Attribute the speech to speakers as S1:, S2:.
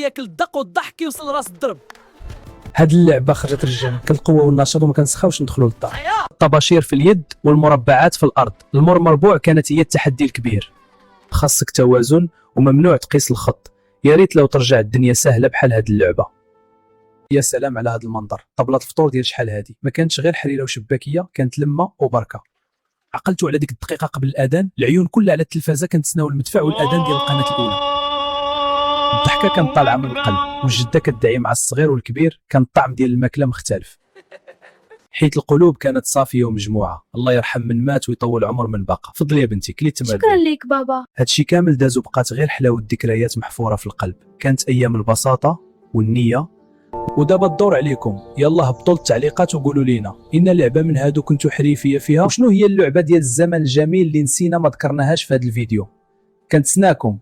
S1: ياكل الدق والضحك يوصل راس الضرب.
S2: هاد اللعبه خرجت الرجال كالقوه والنشاط وما كنسخاوش ندخلوا للدار. الطباشير في اليد والمربعات في الارض. المربوع كانت هي التحدي الكبير. خاصك توازن وممنوع تقيس الخط. يا ريت لو ترجع الدنيا سهله بحال هاد اللعبه. يا سلام على هاد المنظر. طبلة الفطور ديال شحال هادي ما كانتش غير حريره وشباكيه، كانت لمه وبركه. عقلتوا على ديك الدقيقه قبل الاذان، العيون كلها على التلفازه كنتسناو المدفع والاذان ديال القناه الاولى. الضحكه كانت طالعه من القلب والجده كتدعي مع الصغير والكبير. كان الطعم ديال الماكله مختلف حيت القلوب كانت صافيه ومجموعه. الله يرحم من مات ويطول عمر من بقى. فضل يا بنتي كلي تمام.
S3: شكرا ليك بابا.
S2: هادشي كامل دازو بقات غير حلاوه ذكريات محفوره في القلب. كانت ايام البساطه والنيه. ودابا الدور عليكم، يلا هبطوا التعليقات وقولوا لينا ان لعبه من هادو كنتو حريفيه فيها، وشنو هي اللعبه ديال الزمن الجميل اللي نسينا ما ذكرناهاش في هذا الفيديو. كنتسناكم.